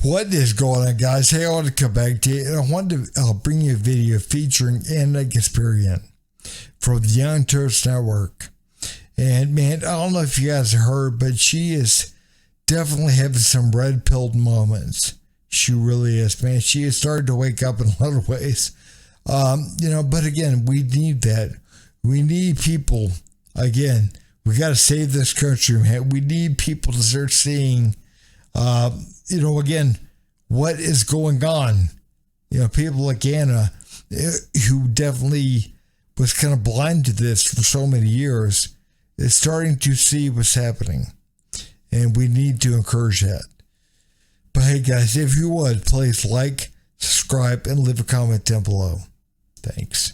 What is going on, guys? Hey, I want to come back to you, and I wanted to bring you a video featuring Ana Kasparian from the Young Turks Network. And man, I don't know if you guys heard, but she is definitely having some red-pilled moments. She really is, man. She has started to wake up in a lot of ways. But again, we need that. We need people, again, we got to save this country, man. We need people to start seeing, again, what is going on. People like Anna, who definitely was kind of blind to this for so many years, is starting to see what's happening. And we need to encourage that. But hey, guys, if you would, please like, subscribe, and leave a comment down below. Thanks.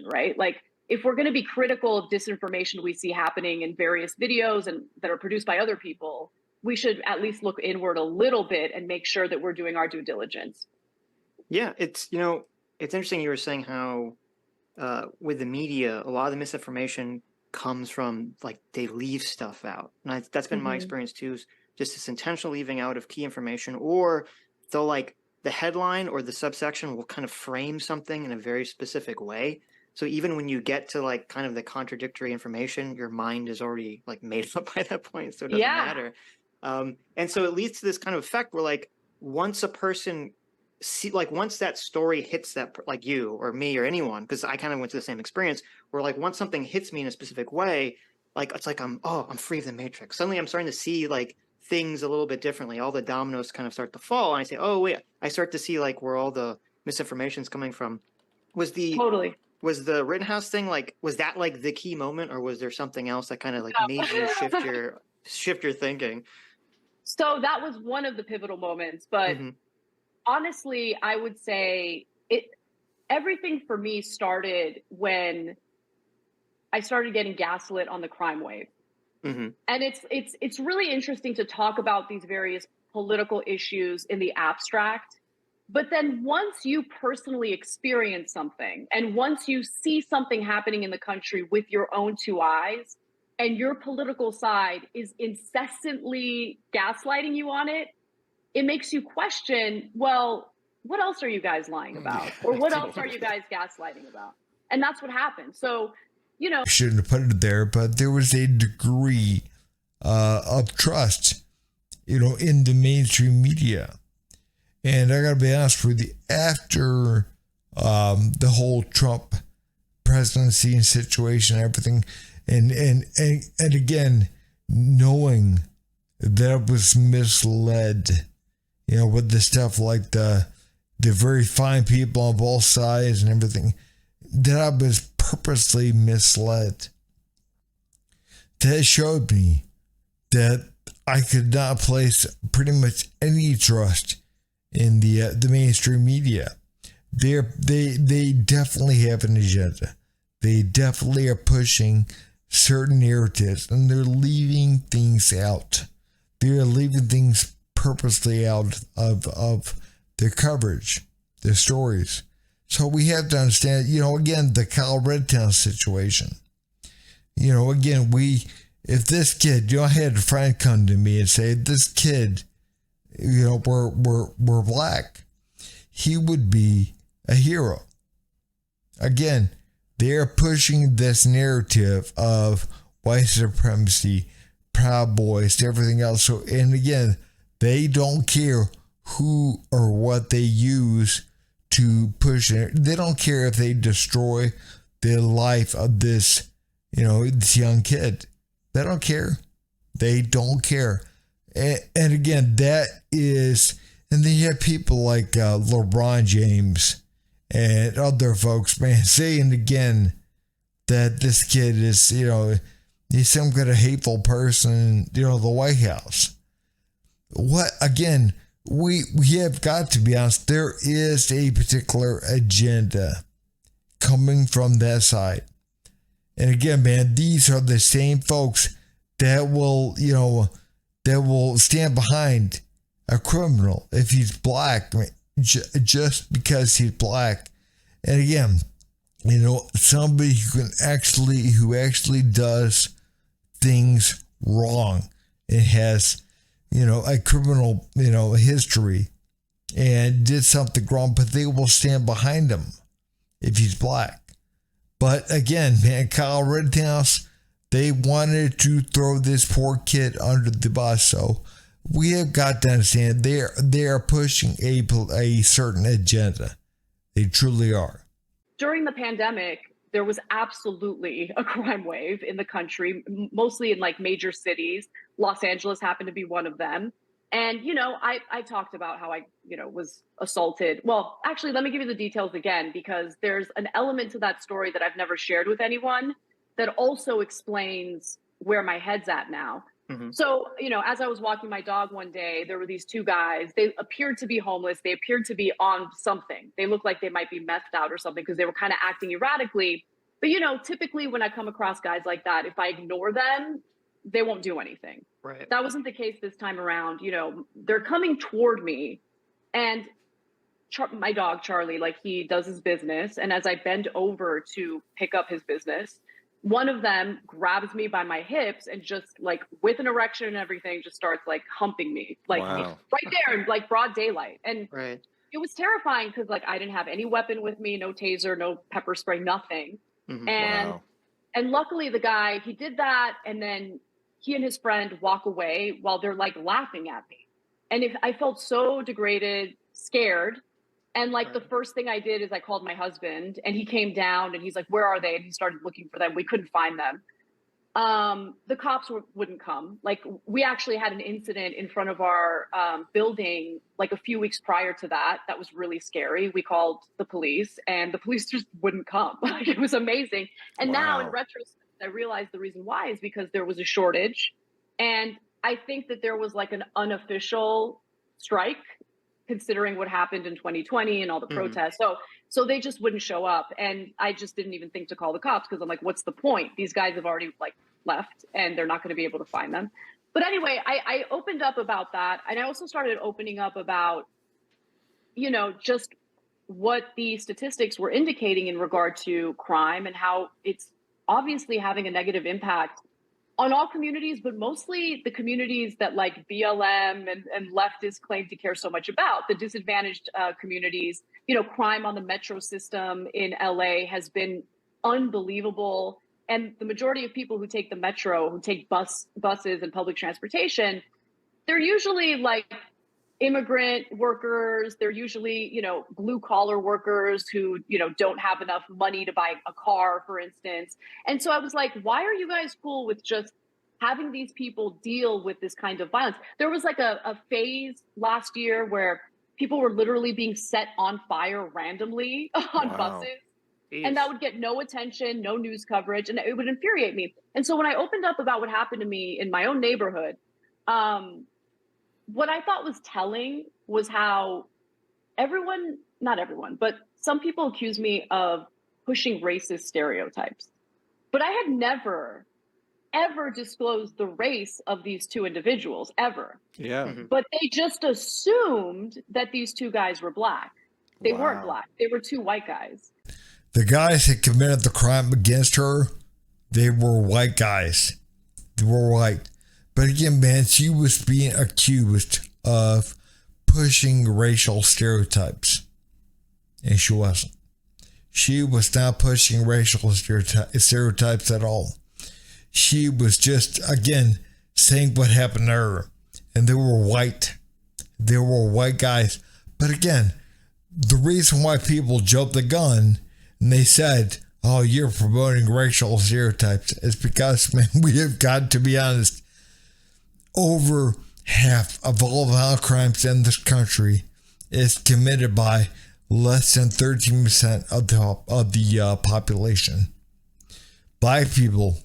Right? Like, if we're going to be critical of disinformation we see happening in various videos and that are produced by other people, we should at least look inward a little bit and make sure that we're doing our due diligence. Yeah, it's interesting you were saying how with the media, a lot of the misinformation comes from, like, they leave stuff out. And that's been my experience too, is just this intentional leaving out of key information, or they'll, like, the headline or the subsection will kind of frame something in a very specific way. So even when you get to, like, kind of the contradictory information, your mind is already, like, made up by that point, so it doesn't matter. And so it leads to this kind of effect where, like, once a person once that story hits that, like you or me or anyone, because I kind of went through the same experience, where, like, once something hits me in a specific way, like, it's like I'm free of the matrix. Suddenly I'm starting to see, like, things a little bit differently. All the dominoes kind of start to fall, and I say, oh wait, I start to see, like, where all the misinformation is coming from. Was the Rittenhouse thing, like, was that, like, the key moment, or was there something else that kind of, like, made you shift your thinking? So that was one of the pivotal moments, but honestly, I would say everything for me started when I started getting gaslit on the crime wave. And it's really interesting to talk about these various political issues in the abstract. But then once you personally experience something, and once you see something happening in the country with your own two eyes, and your political side is incessantly gaslighting you on it, it makes you question, well, what else are you guys lying about? Or what else are you guys gaslighting about? And that's what happened. So, I shouldn't have put it there, but there was a degree of trust, in the mainstream media. And I got to be honest with you, after the whole Trump presidency and situation and everything, and again, knowing that I was misled, with the stuff like the very fine people on both sides and everything, that I was purposely misled. That showed me that I could not place pretty much any trust in the mainstream media. They definitely have an agenda. They definitely are pushing certain narratives, and they're leaving things out. They're leaving things purposely out of their coverage, their stories. So we have to understand, again, the Kyle Rittenhouse situation. Again, if this kid, I had a friend come to me and say, this kid, we're black, he would be a hero. Again, they're pushing this narrative of white supremacy, Proud Boys, everything else. So, and again, they don't care who or what they use to push it. They don't care if they destroy the life of this, this young kid. They don't care. They don't care. And again, that is, and then you have people like LeBron James and other folks, man, saying again that this kid is, he's some kind of hateful person, the White House. What, again, we have got to be honest, there is a particular agenda coming from that side. And again, man, these are the same folks that will, that will stand behind a criminal if he's black, just because he's black. And again, somebody who actually does things wrong and has, a criminal, history and did something wrong, but they will stand behind him if he's black. But again, man, Kyle Rittenhouse, they wanted to throw this poor kid under the bus. So we have got to understand they are pushing a certain agenda. They truly are. During the pandemic, there was absolutely a crime wave in the country, mostly in like major cities. Los Angeles happened to be one of them. And, I talked about how I, was assaulted. Well, actually, let me give you the details again, because there's an element to that story that I've never shared with anyone that also explains where my head's at now. Mm-hmm. So, as I was walking my dog one day, there were these two guys. They appeared to be homeless. They appeared to be on something. They looked like they might be methed out or something because they were kind of acting erratically. But, typically when I come across guys like that, if I ignore them, they won't do anything. Right. That wasn't the case this time around. They're coming toward me, and my dog, Charlie, like, he does his business. And as I bend over to pick up his business, one of them grabs me by my hips and just, like, with an erection and everything, just starts like humping me, like, wow, right there in like broad daylight. And right. It was terrifying because, like, I didn't have any weapon with me, no taser, no pepper spray, nothing. Mm-hmm. And luckily the guy, he did that, and then he and his friend walk away while they're like laughing at me. And I felt so degraded, scared. And like, right, the first thing I did is I called my husband, and he came down and he's like, "Where are they?" And he started looking for them. We couldn't find them. The cops wouldn't come. Like, we actually had an incident in front of our building like a few weeks prior to that. That was really scary. We called the police, and the police just wouldn't come. It was amazing. And wow, now in retrospect, I realized the reason why is because there was a shortage. And I think that there was like an unofficial strike, considering what happened in 2020 and all the protests. So they just wouldn't show up. And I just didn't even think to call the cops, because I'm like, what's the point? These guys have already like left, and they're not going to be able to find them. But anyway, I opened up about that. And I also started opening up about, just what the statistics were indicating in regard to crime, and how it's obviously having a negative impact on all communities, but mostly the communities that like BLM and leftists claim to care so much about, the disadvantaged communities. Crime on the metro system in LA has been unbelievable. And the majority of people who take the metro, who take buses and public transportation, they're usually like immigrant workers. They're usually, blue collar workers who, don't have enough money to buy a car, for instance. And so I was like, why are you guys cool with just having these people deal with this kind of violence? There was like a phase last year where people were literally being set on fire randomly on buses. Jeez. And that would get no attention, no news coverage, and it would infuriate me. And so when I opened up about what happened to me in my own neighborhood, what I thought was telling was how not everyone, but some people accuse me of pushing racist stereotypes. But I had never, ever disclosed the race of these two individuals, ever. Yeah. Mm-hmm. But they just assumed that these two guys were black. They weren't black. They were two white guys. The guys that committed the crime against her, they were white guys. They were white. But again, man, she was being accused of pushing racial stereotypes. And she wasn't. She was not pushing racial stereotypes at all. She was just, again, saying what happened to her. And they were white. They were white guys. But again, the reason why people jumped the gun and they said, "Oh, you're promoting racial stereotypes," is because, man, we have got to be honest. Over half of all violent crimes in this country is committed by less than 13% of the population. Black people,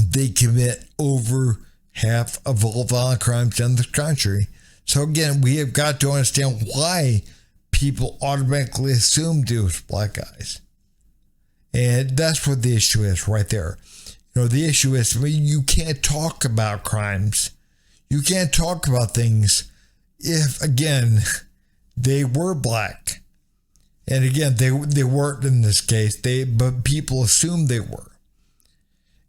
they commit over half of all violent crimes in this country. So again, we have got to understand why people automatically assume it was black guys. And that's what the issue is right there. The issue is, you can't talk about crimes. You can't talk about things if, again, they were black. And again, they weren't in this case, but people assumed they were.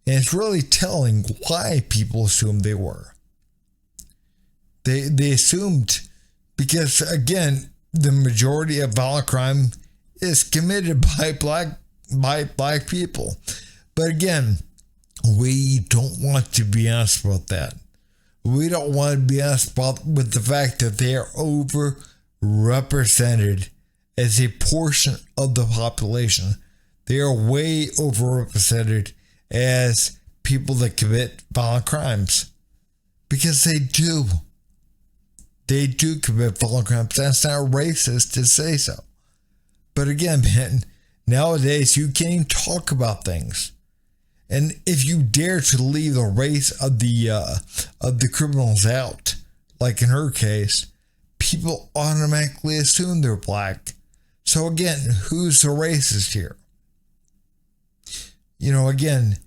And it's really telling why people assumed they were. They assumed, because again, the majority of violent crime is committed by black people. But again, we don't want to be honest about that. We don't want to be honest about with the fact that they are overrepresented as a portion of the population. They are way overrepresented as people that commit violent crimes. Because they do. They do commit violent crimes. That's not racist to say so. But again, man, nowadays you can't even talk about things. And if you dare to leave the race of the criminals out, like in her case, people automatically assume they're black. So again, who's the racist here? You know, again,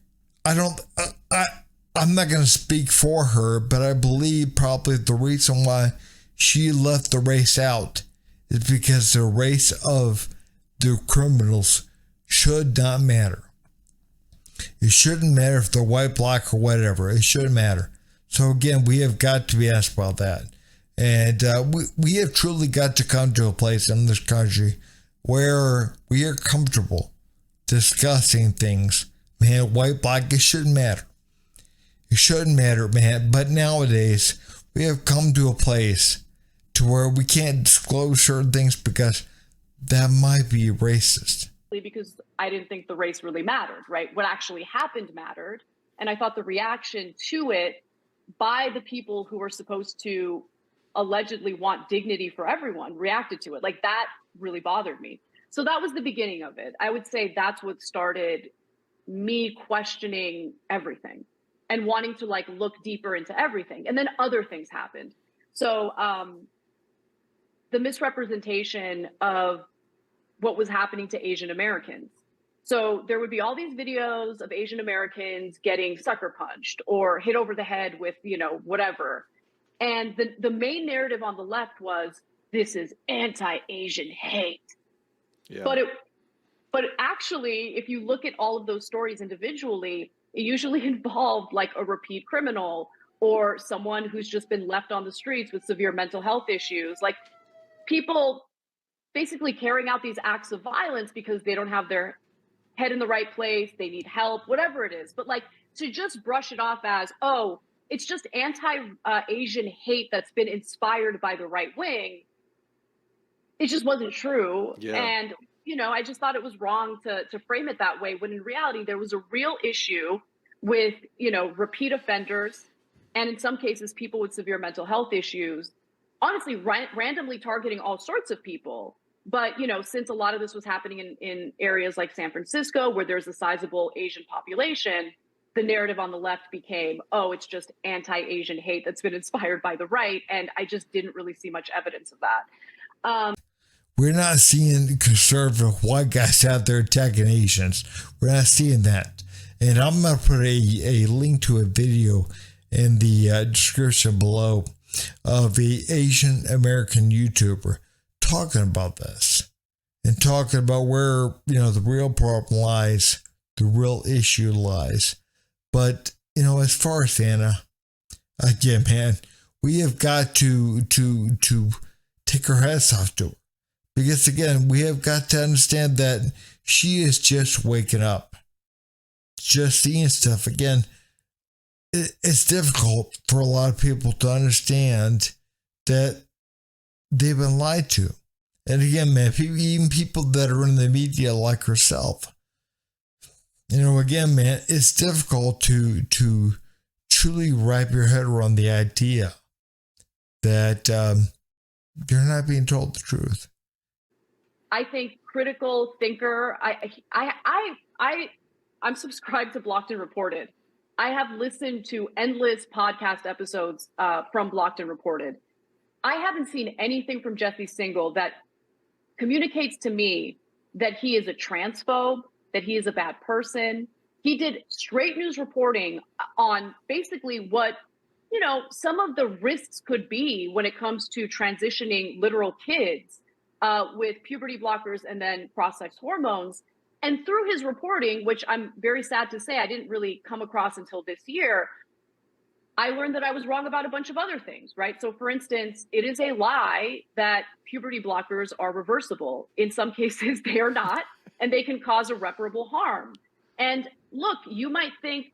I'm not going to speak for her, but I believe probably the reason why she left the race out is because the race of the criminals should not matter. It shouldn't matter if they're white, black, or whatever. It shouldn't matter. So again, we have got to be asked about that. And we have truly got to come to a place in this country where we are comfortable discussing things. Man, white, black, it shouldn't matter. It shouldn't matter, man. But nowadays, we have come to a place to where we can't disclose certain things because that might be racist. Because I didn't think the race really mattered, right? What actually happened mattered. And I thought the reaction to it by the people who were supposed to allegedly want dignity for everyone reacted to it. Like, that really bothered me. So that was the beginning of it. I would say that's what started me questioning everything and wanting to like look deeper into everything. And then other things happened. So the misrepresentation of what was happening to Asian Americans. So there would be all these videos of Asian Americans getting sucker punched or hit over the head with, you know, whatever. And the main narrative on the left was, this is anti-Asian hate. Yeah. But actually, if you look at all of those stories individually, it usually involved like a repeat criminal or someone who's just been left on the streets with severe mental health issues. Like, people basically carrying out these acts of violence because they don't have their head in the right place, they need help, whatever it is. But like, to just brush it off as, oh, it's just anti-Asian hate that's been inspired by the right wing, it just wasn't true. Yeah. And, you know, I just thought it was wrong to frame it that way, when in reality, there was a real issue with, you know, repeat offenders, and in some cases, people with severe mental health issues, honestly, randomly targeting all sorts of people. But, you know, since a lot of this was happening in areas like San Francisco, where there's a sizable Asian population, the narrative on the left became, oh, it's just anti-Asian hate that's been inspired by the right. And I just didn't really see much evidence of that. We're not seeing conservative white guys out there attacking Asians. We're not seeing that. And I'm going to put a link to a video in the description below of a Asian American YouTuber talking about this and talking about where, you know, the real problem lies, the real issue lies. But, you know, as far as Anna, again, man, we have got to take our hats off to her. Because again, we have got to understand that she is just waking up, just seeing stuff. Again, it's difficult for a lot of people to understand that they've been lied to. And again, man, even people that are in the media like herself, you know, again, man, it's difficult to truly wrap your head around the idea that you're not being told the truth. I think critical thinker, I'm subscribed to Blocked and Reported. I have listened to endless podcast episodes from Blocked and Reported. I haven't seen anything from Jesse Singal that communicates to me that he is a transphobe, that he is a bad person. He did straight news reporting on basically what, you know, some of the risks could be when it comes to transitioning literal kids with puberty blockers and then cross-sex hormones. And through his reporting, which I'm very sad to say I didn't really come across until this year, I learned that I was wrong about a bunch of other things, right? So for instance, it is a lie that puberty blockers are reversible. In some cases, they are not, and they can cause irreparable harm. And look, you might think,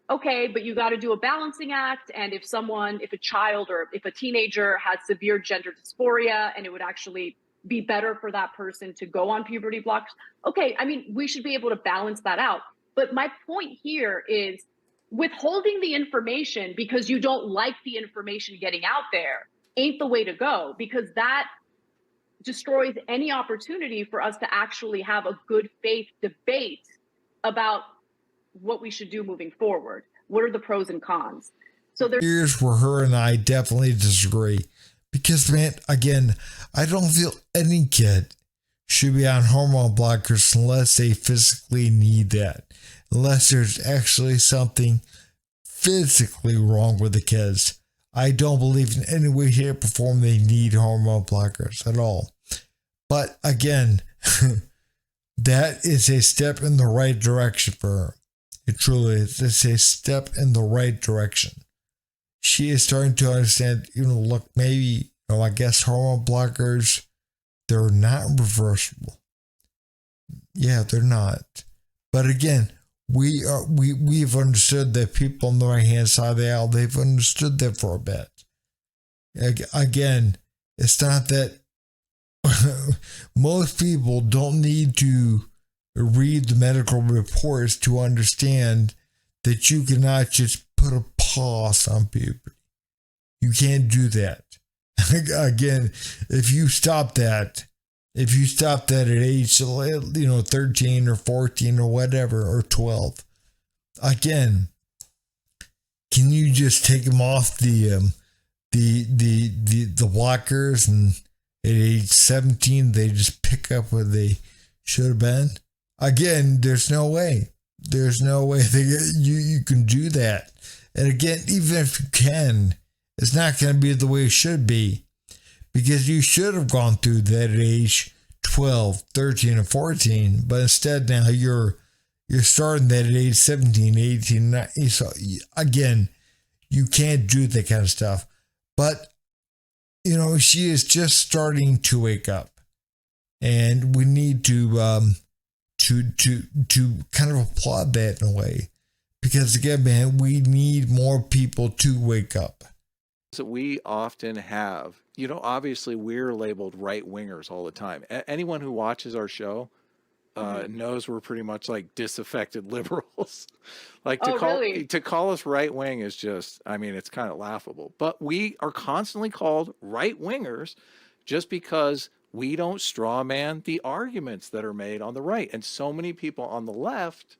okay, but you got to do a balancing act. And if a child or if a teenager has severe gender dysphoria, and it would actually be better for that person to go on puberty blockers. Okay, I mean, we should be able to balance that out. But my point here is withholding the information because you don't like the information getting out there ain't the way to go, because that destroys any opportunity for us to actually have a good faith debate about what we should do moving forward. What are the pros and cons? So here's where her and I definitely disagree. Because, man, again, I don't feel any kid should be on hormone blockers unless they physically need that. Unless there's actually something physically wrong with the kids. I don't believe in any way, shape, or form they need hormone blockers at all. But again, that is a step in the right direction for her. It truly is. It's a step in the right direction. She is starting to understand, look, maybe, I guess hormone blockers, they're not reversible. Yeah, they're not. But again, we've understood that people on the right hand side of the aisle, they've understood that for a bit. Again, it's not that most people don't need to read the medical reports to understand that you cannot just put a pause on puberty. You can't do that. Again, if you stop that at age 13 or 14 or whatever, or 12, again, can you just take them off the blockers, and at age 17 they just pick up where they should have been? Again, there's no way that you can do that. And again, even if you can, it's not going to be the way it should be, because you should have gone through that at age 12, 13, or 14, but instead now you're starting that at age 17, 18, 19. So again, you can't do that kind of stuff. But, she is just starting to wake up, and we need to kind of applaud that in a way, because again, man, we need more people to wake up. So we often have, obviously we're labeled right wingers all the time. Anyone who watches our show knows we're pretty much like disaffected liberals. To call us right wing is just, it's kind of laughable. But we are constantly called right wingers just because we don't straw man the arguments that are made on the right. And so many people on the left,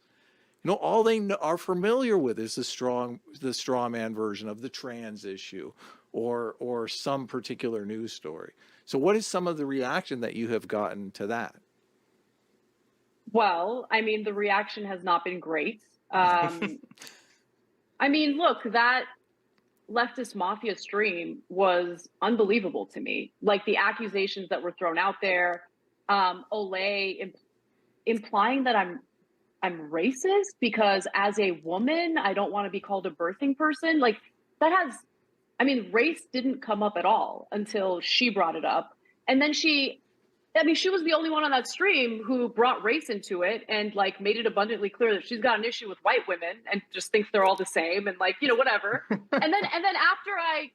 all they are familiar with is the straw man version of the trans issue or some particular news story. So what is some of the reaction that you have gotten to that? Well, the reaction has not been great. Look, that leftist mafia stream was unbelievable to me. Like the accusations that were thrown out there, Olay implying that I'm racist because as a woman, I don't want to be called a birthing person. Like race didn't come up at all until she brought it up. And then she was the only one on that stream who brought race into it and made it abundantly clear that she's got an issue with white women and just thinks they're all the same and whatever. and then after I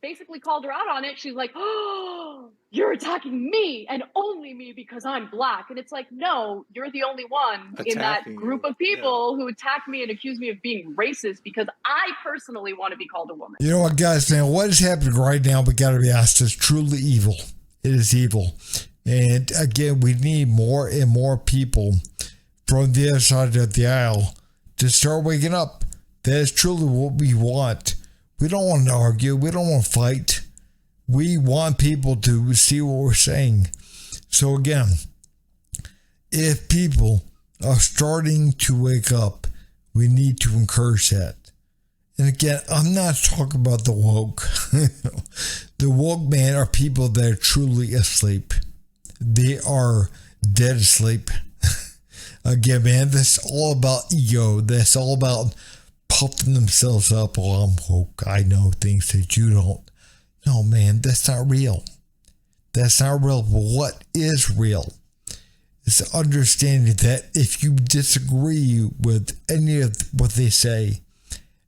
basically called her out on it, she's like, "Oh, you're attacking me and only me because I'm black." And it's like, no, you're the only one in that group of people who attack me and accuse me of being racist because I personally want to be called a woman. You know what, guys, man, what is happening right now, we got to be honest, is truly evil. It is evil. And again, we need more and more people from the other side of the aisle to start waking up. That is truly what we want. We don't want to argue. We don't want to fight. We want people to see what we're saying. So again, if people are starting to wake up, we need to encourage that. And again, I'm not talking about the woke. The woke, man, are people that are truly asleep. They are dead asleep. Again, man, that's all about ego. That's all about puffing themselves up. Oh, I'm woke. I know things that you don't. No, man, that's not real. That's not real. But what is real is understanding that if you disagree with any of what they say,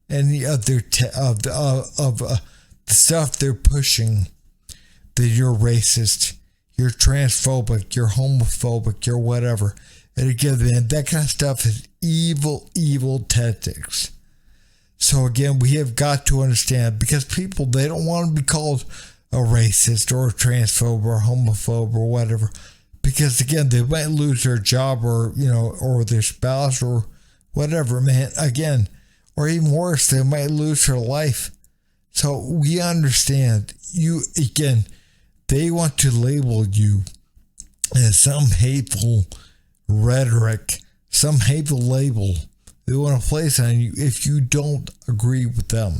any of their the stuff they're pushing, that you're racist, you're transphobic, you're homophobic, you're whatever. And again, man, that kind of stuff is evil, evil tactics. So again, we have got to understand, because people, they don't want to be called a racist or a transphobe or a homophobe or whatever, because again, they might lose their job, or, you know, or their spouse or whatever, man. Again, or even worse, they might lose their life. So we understand you, again, they want to label you as some hateful rhetoric, some hateful label they want to place on you if you don't agree with them.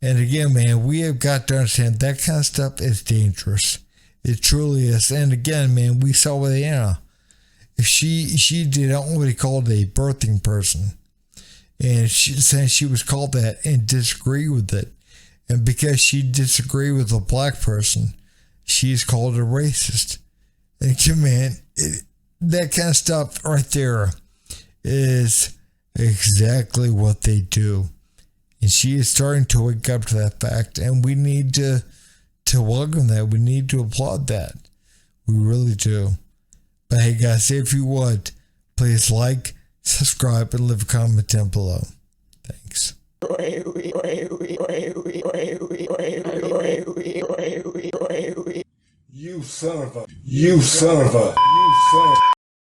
And again, man, we have got to understand that kind of stuff is dangerous. It truly is. And again, man, we saw with Anna. If she did what he called a birthing person, and since she was called that and disagree with it, and because she disagreed with a black person, she's called a racist. And again, man, that kind of stuff right there is exactly what they do. And she is starting to wake up to that fact, and we need to welcome that. We need to applaud that. We really do. But hey guys, if you would, please like, subscribe, and leave a comment down below. Thanks. You son of a